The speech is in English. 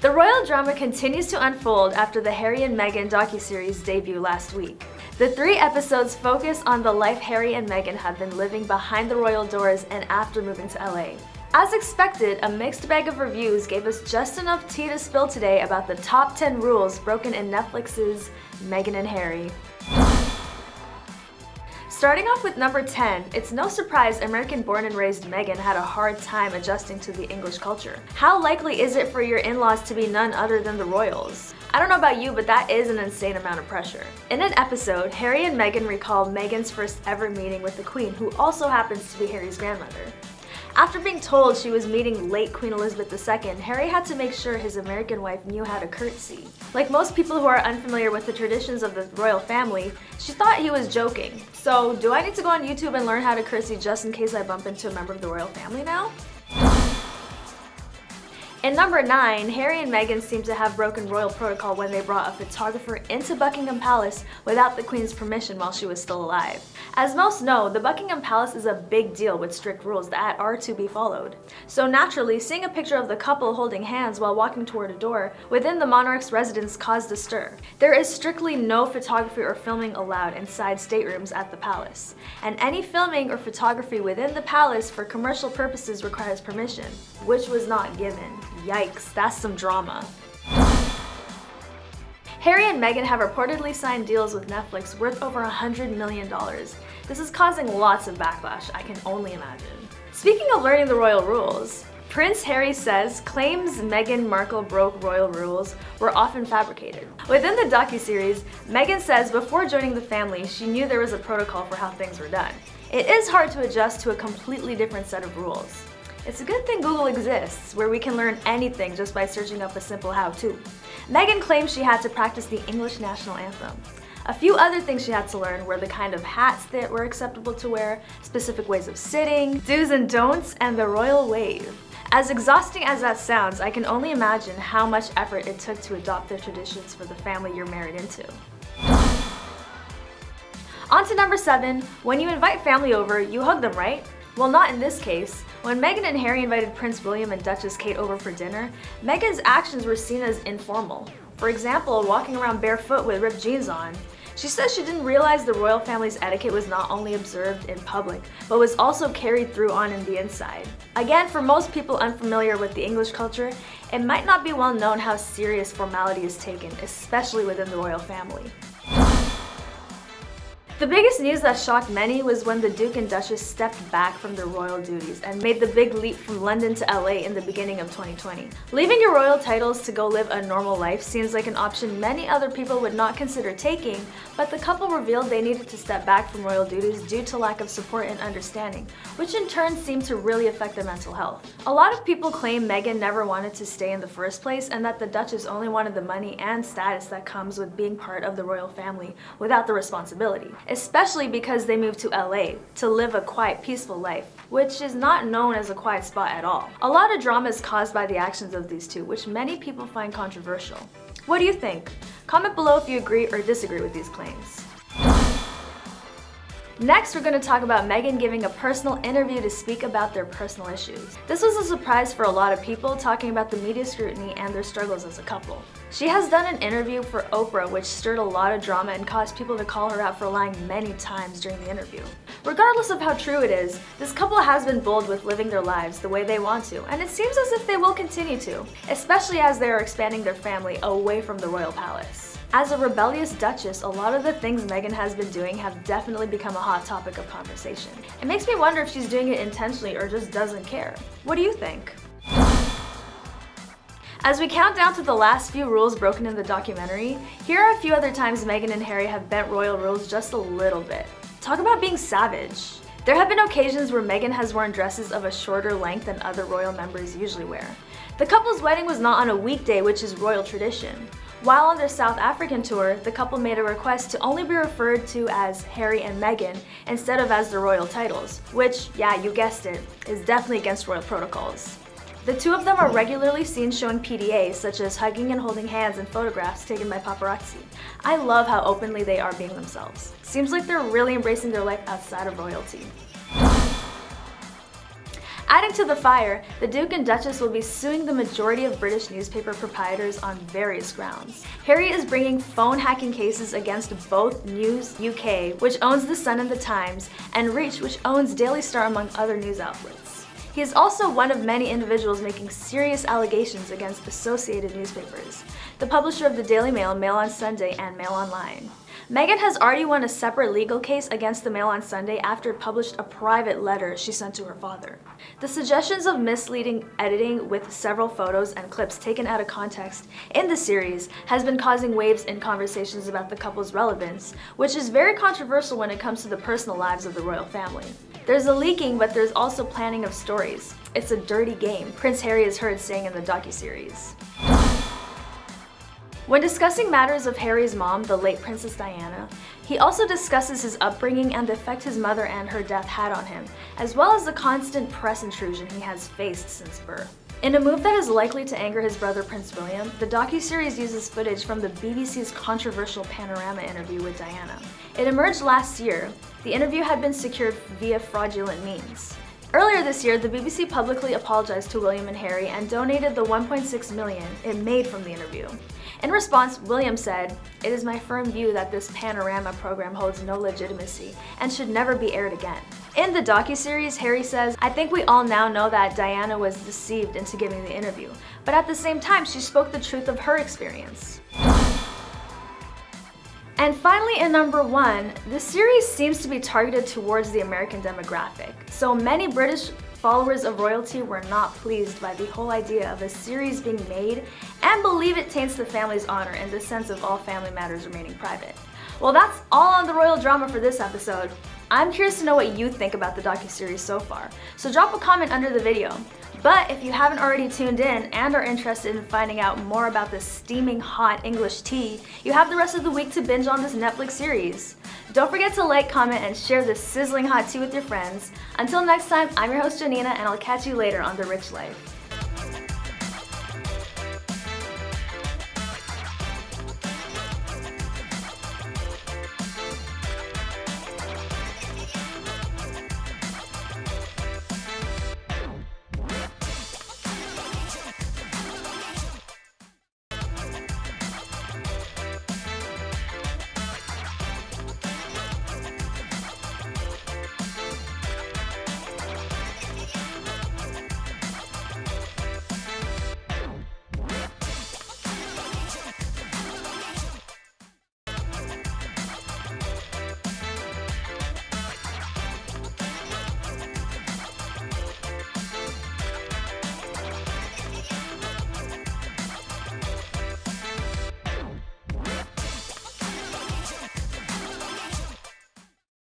The royal drama continues to unfold after the Harry and Meghan docu-series debut last week. The 3 episodes focus on the life Harry and Meghan have been living behind the royal doors and after moving to LA. As expected, a mixed bag of reviews gave us just enough tea to spill today about the top 10 rules broken in Netflix's Meghan and Harry. Starting off with number 10, it's no surprise American-born and raised Meghan had a hard time adjusting to the English culture. How likely is it for your in-laws to be none other than the royals? I don't know about you, but that is an insane amount of pressure. In an episode, Harry and Meghan recall Meghan's first ever meeting with the Queen, who also happens to be Harry's grandmother. After being told she was meeting late Queen Elizabeth II, Harry had to make sure his American wife knew how to curtsy. Like most people who are unfamiliar with the traditions of the royal family, she thought he was joking. So, do I need to go on YouTube and learn how to curtsy just in case I bump into a member of the royal family now? In number 9, Harry and Meghan seem to have broken royal protocol when they brought a photographer into Buckingham Palace without the Queen's permission while she was still alive. As most know, the Buckingham Palace is a big deal with strict rules that are to be followed. So naturally, seeing a picture of the couple holding hands while walking toward a door within the monarch's residence caused a stir. There is strictly no photography or filming allowed inside staterooms at the palace, and any filming or photography within the palace for commercial purposes requires permission, which was not given. Yikes, that's some drama. Harry and Meghan have reportedly signed deals with Netflix worth over $100 million. This is causing lots of backlash, I can only imagine. Speaking of learning the royal rules, Prince Harry says claims Meghan Markle broke royal rules were often fabricated. Within the docu-series, Meghan says before joining the family, she knew there was a protocol for how things were done. It is hard to adjust to a completely different set of rules. It's a good thing Google exists, where we can learn anything just by searching up a simple how-to. Meghan claims she had to practice the English national anthem. A few other things she had to learn were the kind of hats that were acceptable to wear, specific ways of sitting, do's and don'ts, and the royal wave. As exhausting as that sounds, I can only imagine how much effort it took to adopt their traditions for the family you're married into. On to number 7, when you invite family over, you hug them, right? Well, not in this case. When Meghan and Harry invited Prince William and Duchess Kate over for dinner, Meghan's actions were seen as informal. For example, walking around barefoot with ripped jeans on. She says she didn't realize the royal family's etiquette was not only observed in public, but was also carried through on in the inside. Again, for most people unfamiliar with the English culture, it might not be well known how serious formality is taken, especially within the royal family. The biggest news that shocked many was when the Duke and Duchess stepped back from their royal duties and made the big leap from London to LA in the beginning of 2020. Leaving your royal titles to go live a normal life seems like an option many other people would not consider taking, but the couple revealed they needed to step back from royal duties due to lack of support and understanding, which in turn seemed to really affect their mental health. A lot of people claim Meghan never wanted to stay in the first place and that the Duchess only wanted the money and status that comes with being part of the royal family without the responsibility. Especially because they moved to LA to live a quiet, peaceful life, which is not known as a quiet spot at all. A lot of drama is caused by the actions of these two, which many people find controversial. What do you think? Comment below if you agree or disagree with these claims. Next, we're going to talk about Meghan giving a personal interview to speak about their personal issues. This was a surprise for a lot of people, talking about the media scrutiny and their struggles as a couple. She has done an interview for Oprah which stirred a lot of drama and caused people to call her out for lying many times during the interview. Regardless of how true it is, this couple has been bold with living their lives the way they want to, and it seems as if they will continue to, especially as they are expanding their family away from the royal palace. As a rebellious duchess, a lot of the things Meghan has been doing have definitely become a hot topic of conversation. It makes me wonder if she's doing it intentionally or just doesn't care. What do you think? As we count down to the last few rules broken in the documentary, here are a few other times Meghan and Harry have bent royal rules just a little bit. Talk about being savage. There have been occasions where Meghan has worn dresses of a shorter length than other royal members usually wear. The couple's wedding was not on a weekday, which is royal tradition. While on their South African tour, the couple made a request to only be referred to as Harry and Meghan instead of as their royal titles, which, yeah, you guessed it, is definitely against royal protocols. The two of them are regularly seen showing PDAs, such as hugging and holding hands in photographs taken by paparazzi. I love how openly they are being themselves. Seems like they're really embracing their life outside of royalty. Adding to the fire, the Duke and Duchess will be suing the majority of British newspaper proprietors on various grounds. Harry is bringing phone hacking cases against both News UK, which owns The Sun and The Times, and Reach, which owns Daily Star, among other news outlets. He is also one of many individuals making serious allegations against associated newspapers, the publisher of the Daily Mail, Mail on Sunday, and Mail Online. Meghan has already won a separate legal case against the Mail on Sunday after it published a private letter she sent to her father. The suggestions of misleading editing with several photos and clips taken out of context in the series has been causing waves in conversations about the couple's relevance, which is very controversial when it comes to the personal lives of the royal family. There's a leaking, but there's also planning of stories. It's a dirty game, Prince Harry is heard saying in the docu-series. When discussing matters of Harry's mom, the late Princess Diana, he also discusses his upbringing and the effect his mother and her death had on him, as well as the constant press intrusion he has faced since birth. In a move that is likely to anger his brother Prince William, the docu-series uses footage from the BBC's controversial Panorama interview with Diana. It emerged last year. The interview had been secured via fraudulent means. Earlier this year, the BBC publicly apologized to William and Harry and donated the $1.6 million it made from the interview. In response, William said, "It is my firm view that this Panorama program holds no legitimacy and should never be aired again." In the docuseries, Harry says, "I think we all now know that Diana was deceived into giving the interview, but at the same time, she spoke the truth of her experience." And finally, in number 1, the series seems to be targeted towards the American demographic. So many British followers of royalty were not pleased by the whole idea of a series being made and believe it taints the family's honor in the sense of all family matters remaining private. Well, that's all on the royal drama for this episode. I'm curious to know what you think about the docuseries so far, so drop a comment under the video. But if you haven't already tuned in and are interested in finding out more about this steaming hot English tea, you have the rest of the week to binge on this Netflix series. Don't forget to like, comment, and share this sizzling hot tea with your friends. Until next time, I'm your host Janina, and I'll catch you later on The Rich Life.